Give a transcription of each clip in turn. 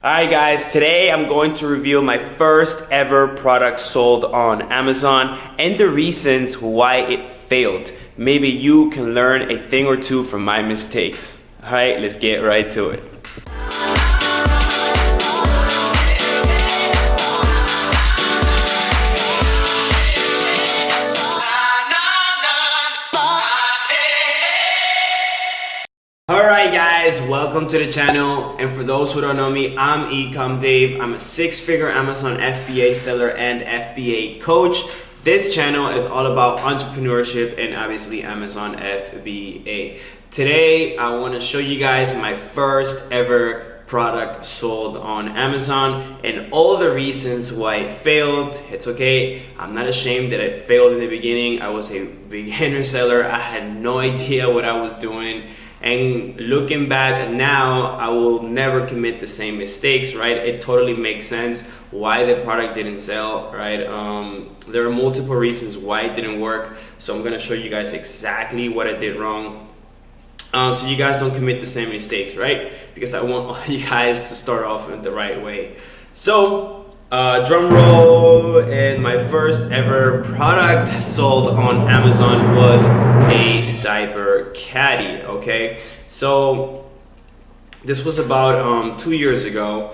Alright guys, today I'm going to reveal my first ever product sold on Amazon and the reasons why it failed. Maybe you can learn a thing or two from my mistakes. Alright, let's get right to it. Alright guys, welcome to the channel, and for those who don't know me, I'm Ecom Dave. I'm a six-figure Amazon FBA seller and FBA coach. This channel is all about entrepreneurship and obviously Amazon FBA. Today I want to show you guys my first ever product sold on Amazon and all the reasons why it failed. It's okay, I'm not ashamed that it failed in the beginning. I was a beginner seller, I had no idea what I was doing. And looking back now, I will never commit the same mistakes, right? It totally makes sense why the product didn't sell, right? There are multiple reasons why it didn't work. So I'm gonna show you guys exactly what I did wrong. So you guys don't commit the same mistakes, right? Because I want all you guys to start off in the right way. So, drum roll, and my first ever product sold on Amazon was a diaper caddy. Okay, so this was about 2 years ago.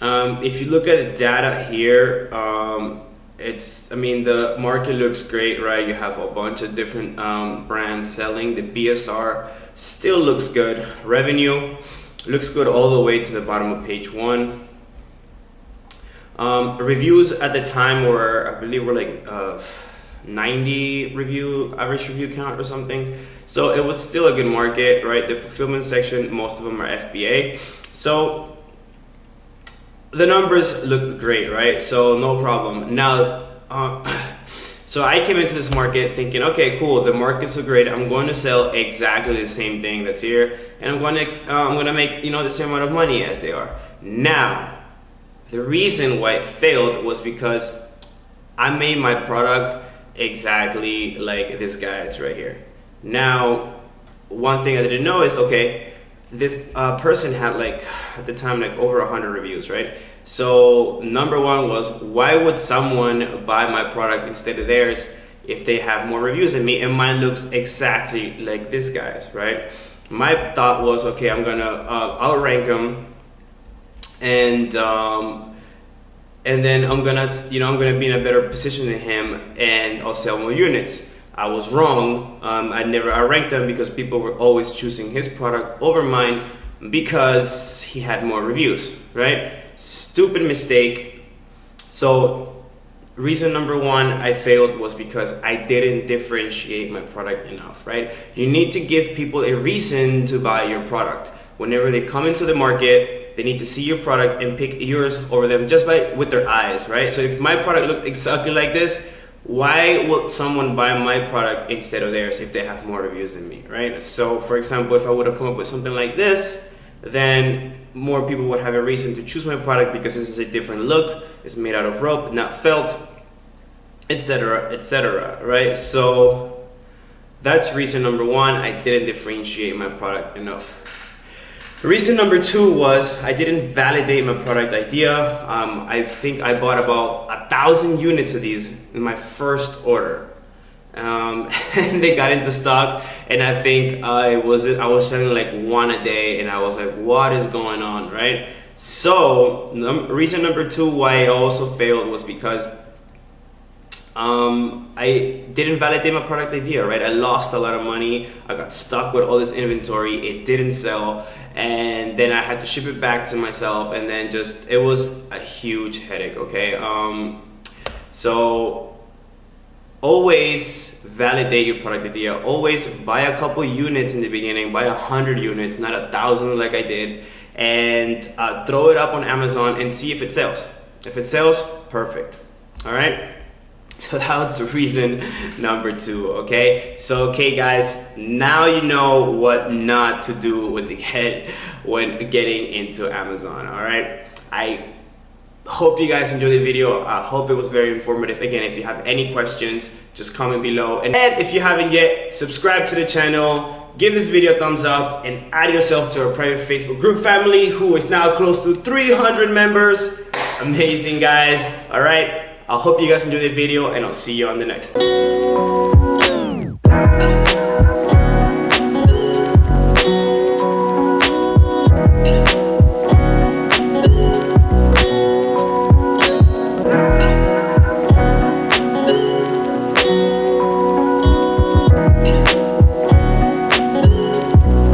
If you look at the data here, the market looks great, right? You have a bunch of different brands selling. The BSR still looks good. Revenue looks good all the way to the bottom of page 1. Reviews at the time were, I believe, were like 90 average review count or something. So it was still a good market, right? The fulfillment section, most of them are FBA. So the numbers look great, right? So no problem. Now, so I came into this market thinking, okay, cool, the markets are great. I'm going to sell exactly the same thing that's here, and I'm going to make the same amount of money as they are. Now, the reason why it failed was because I made my product exactly like this guy's right here. Now, one thing I didn't know is, okay, this person had at the time over 100 reviews, right? So number one was, why would someone buy my product instead of theirs if they have more reviews than me and mine looks exactly like this guy's, right? My thought was, okay, I'm gonna outrank them, and then I'm gonna be in a better position than him, and I'll sell more units. I was wrong. I never outranked them because people were always choosing his product over mine because he had more reviews, right? Stupid mistake. So reason number one I failed was because I didn't differentiate my product enough, right? You need to give people a reason to buy your product. Whenever they come into the market, they need to see your product and pick yours over them just with their eyes, right? So if my product looked exactly like this, why would someone buy my product instead of theirs if they have more reviews than me, right? So for example, if I would have come up with something like this, then more people would have a reason to choose my product because this is a different look, it's made out of rope, not felt, etc., etc., right? So that's reason number one, I didn't differentiate my product enough. Reason number two was I didn't validate my product idea. I think I bought about 1,000 units of these in my first order. And they got into stock, and I think I was selling like one a day, and I was like, what is going on, right? So reason number two why I also failed was because I didn't validate my product idea, right? I lost a lot of money. I got stuck with all this inventory. It didn't sell, and then I had to ship it back to myself, and then it was a huge headache, okay? So always validate your product idea. Always buy a couple units in the beginning, buy 100 units, not 1,000 like I did, and throw it up on Amazon and see if it sells. If it sells, perfect, all right? So that's reason number two, okay? So, okay guys, now you know what not to do when getting into Amazon, all right? I hope you guys enjoyed the video. I hope it was very informative. Again, if you have any questions, just comment below. And if you haven't yet, subscribe to the channel, give this video a thumbs up and add yourself to our private Facebook group family, who is now close to 300 members. Amazing, guys. All right, I hope you guys enjoyed the video, and I'll see you on the next one.